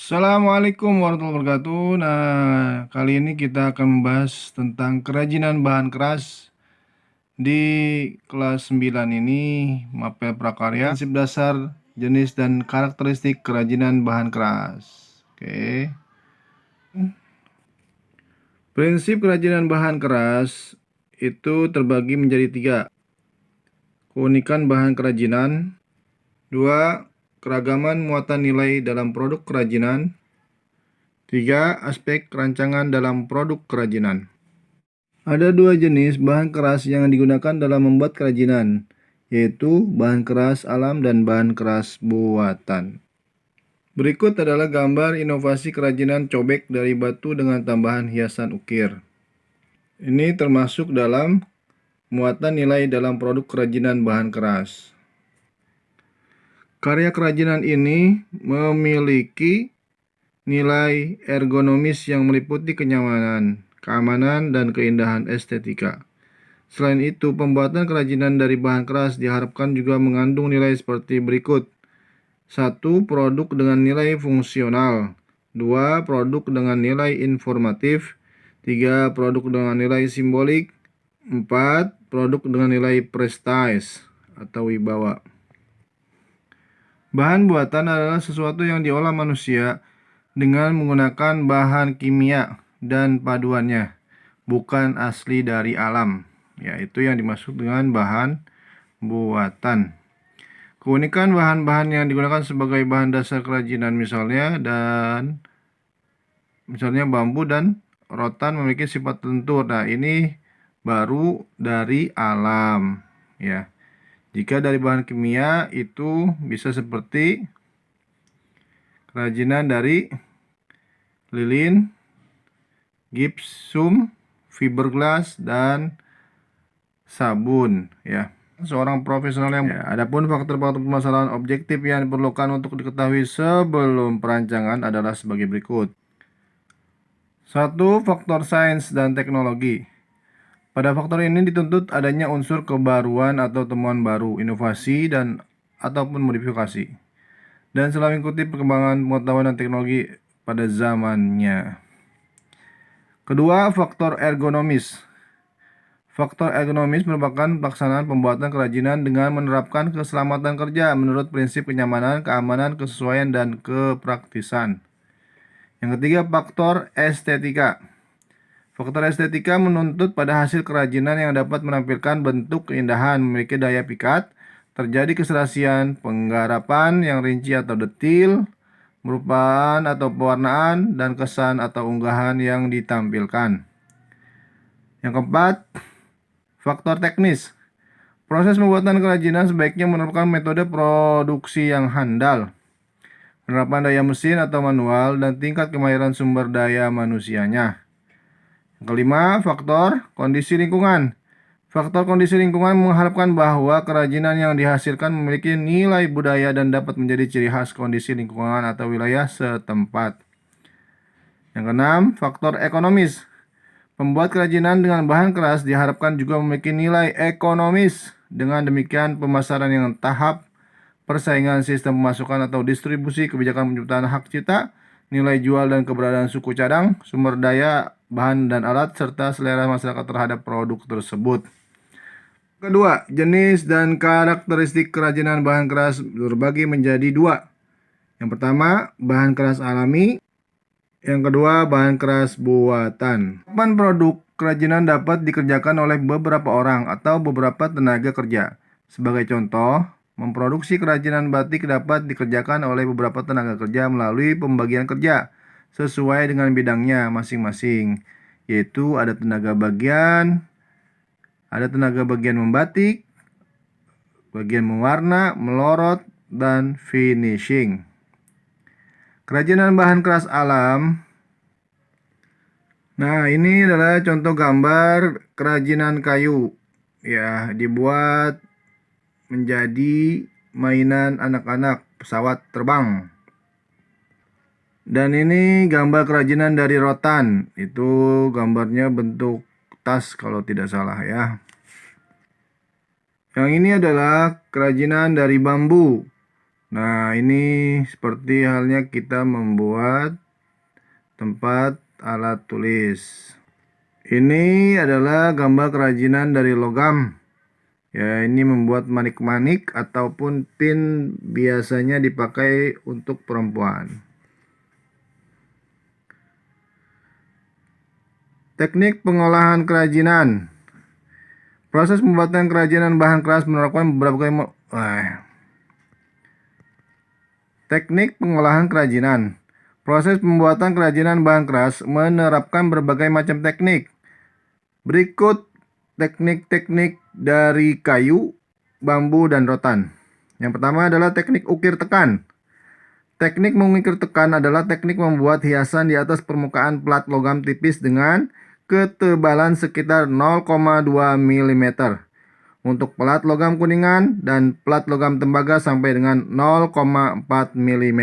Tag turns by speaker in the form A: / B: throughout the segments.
A: Assalamualaikum warahmatullahi wabarakatuh. Nah, kali ini kita akan membahas tentang kerajinan bahan keras di kelas 9 ini, mapel prakarya, prinsip dasar, jenis dan karakteristik kerajinan bahan keras. Oke. Prinsip kerajinan bahan keras itu terbagi menjadi 3. Keunikan bahan kerajinan. 2. Keragaman muatan nilai dalam produk kerajinan. 3. Aspek rancangan dalam produk kerajinan. Ada 2 jenis bahan keras yang digunakan dalam membuat kerajinan, yaitu bahan keras alam dan bahan keras buatan. Berikut adalah gambar inovasi kerajinan cobek dari batu dengan tambahan hiasan ukir. Ini termasuk dalam muatan nilai dalam produk kerajinan bahan keras. Karya kerajinan ini memiliki nilai ergonomis yang meliputi kenyamanan, keamanan, dan keindahan estetika. Selain itu, pembuatan kerajinan dari bahan keras diharapkan juga mengandung nilai seperti berikut. 1. Produk dengan nilai fungsional. 2. Produk dengan nilai informatif. 3. Produk dengan nilai simbolik. 4. Produk dengan nilai prestis atau wibawa. Bahan buatan adalah sesuatu yang diolah manusia dengan menggunakan bahan kimia dan paduannya, bukan asli dari alam. Ya, itu yang dimaksud dengan bahan buatan. Keunikan bahan-bahan yang digunakan sebagai bahan dasar kerajinan misalnya bambu dan rotan memiliki sifat lentur. Nah, ini baru dari alam, ya. Jika dari bahan kimia itu bisa seperti kerajinan dari lilin, gipsum, fiberglass, dan sabun, ya. Seorang profesional yang adapun faktor-faktor permasalahan objektif yang diperlukan untuk diketahui sebelum perancangan adalah sebagai berikut. 1. Faktor sains dan teknologi. Pada faktor ini dituntut adanya unsur kebaruan atau temuan baru, inovasi ataupun modifikasi, dan selalu mengikuti perkembangan pengetahuan dan teknologi pada zamannya. Kedua, faktor ergonomis. Faktor ergonomis merupakan pelaksanaan pembuatan kerajinan dengan menerapkan keselamatan kerja menurut prinsip kenyamanan, keamanan, kesesuaian, dan kepraktisan. Yang ketiga, faktor estetika. Faktor estetika menuntut pada hasil kerajinan yang dapat menampilkan bentuk keindahan, memiliki daya pikat, terjadi keserasian, penggarapan yang rinci atau detil, merupakan atau pewarnaan, dan kesan atau unggahan yang ditampilkan. Yang keempat, faktor teknis. Proses pembuatan kerajinan sebaiknya menerapkan metode produksi yang handal, penerapan daya mesin atau manual, dan tingkat kemahiran sumber daya manusianya. Yang kelima, faktor kondisi lingkungan. Faktor kondisi lingkungan mengharapkan bahwa kerajinan yang dihasilkan memiliki nilai budaya dan dapat menjadi ciri khas kondisi lingkungan atau wilayah setempat. Yang keenam, faktor ekonomis. Pembuat kerajinan dengan bahan keras diharapkan juga memiliki nilai ekonomis. Dengan demikian, pemasaran yang tahap, persaingan sistem pemasukan atau distribusi, kebijakan penciptaan hak cipta, nilai jual dan keberadaan suku cadang, sumber daya, bahan dan alat, serta selera masyarakat terhadap produk tersebut. Kedua, jenis dan karakteristik kerajinan bahan keras terbagi menjadi 2. Yang pertama, bahan keras alami. Yang kedua, bahan keras buatan. Produk kerajinan dapat dikerjakan oleh beberapa orang atau beberapa tenaga kerja. Sebagai contoh, memproduksi kerajinan batik dapat dikerjakan oleh beberapa tenaga kerja melalui pembagian kerja sesuai dengan bidangnya masing-masing, yaitu ada tenaga bagian membatik, bagian mewarna, melorot, dan finishing. Kerajinan bahan keras alam. Nah, ini adalah contoh gambar kerajinan kayu, ya, dibuat menjadi mainan anak-anak, pesawat terbang. Dan ini gambar kerajinan dari rotan. Itu gambarnya bentuk tas kalau tidak salah, ya. Yang ini adalah kerajinan dari bambu. Nah, ini seperti halnya kita membuat tempat alat tulis. Ini adalah gambar kerajinan dari logam. Ya, ini membuat manik-manik ataupun pin biasanya dipakai untuk perempuan. Teknik pengolahan kerajinan. Proses pembuatan kerajinan bahan keras menerapkan beberapa Teknik pengolahan kerajinan. Proses pembuatan kerajinan bahan keras menerapkan berbagai macam teknik. Berikut teknik-teknik dari kayu, bambu, dan rotan. Yang pertama adalah teknik ukir tekan. Teknik mengukir tekan adalah teknik membuat hiasan di atas permukaan plat logam tipis dengan ketebalan sekitar 0,2 mm. Untuk plat logam kuningan dan plat logam tembaga sampai dengan 0,4 mm.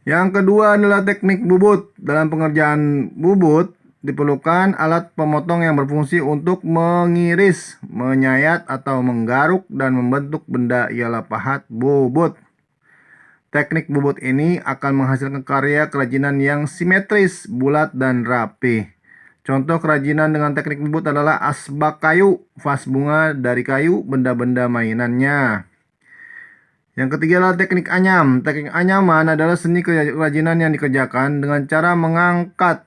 A: Yang kedua adalah teknik bubut. Dalam pengerjaan bubut diperlukan alat pemotong yang berfungsi untuk mengiris, menyayat, atau menggaruk dan membentuk benda, ialah pahat bubut. Teknik bubut ini akan menghasilkan karya kerajinan yang simetris, bulat, dan rapi. Contoh kerajinan dengan teknik bubut adalah asbak kayu, vas bunga dari kayu, benda-benda mainannya. Yang ketiga adalah teknik anyam. Teknik anyaman adalah seni kerajinan yang dikerjakan dengan cara mengangkat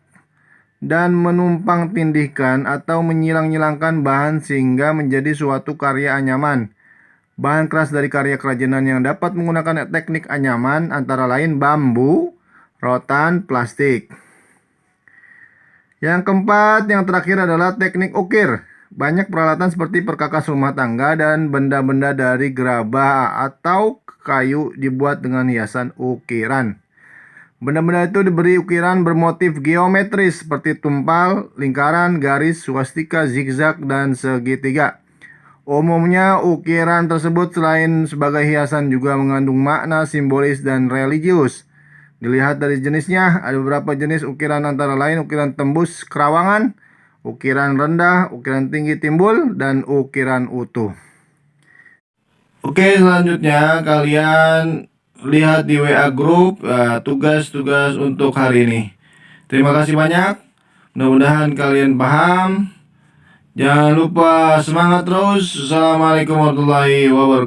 A: dan menumpang tindihkan atau menyilang-nyilangkan bahan sehingga menjadi suatu karya anyaman. Bahan keras dari karya kerajinan yang dapat menggunakan teknik anyaman antara lain bambu, rotan, plastik. Yang keempat, yang terakhir adalah teknik ukir. Banyak peralatan seperti perkakas rumah tangga dan benda-benda dari gerabah atau kayu dibuat dengan hiasan ukiran. Benda-benda itu diberi ukiran bermotif geometris seperti tumpal, lingkaran, garis, swastika, zigzag, dan segitiga. Umumnya ukiran tersebut selain sebagai hiasan juga mengandung makna simbolis dan religius. Dilihat dari jenisnya, ada beberapa jenis ukiran antara lain ukiran tembus kerawangan, ukiran rendah, ukiran tinggi timbul, dan ukiran utuh. Oke, selanjutnya kalian lihat di WA Group tugas-tugas untuk hari ini. Terima kasih banyak. Mudah-mudahan kalian paham. Jangan lupa semangat terus. Assalamualaikum warahmatullahi wabarakatuh.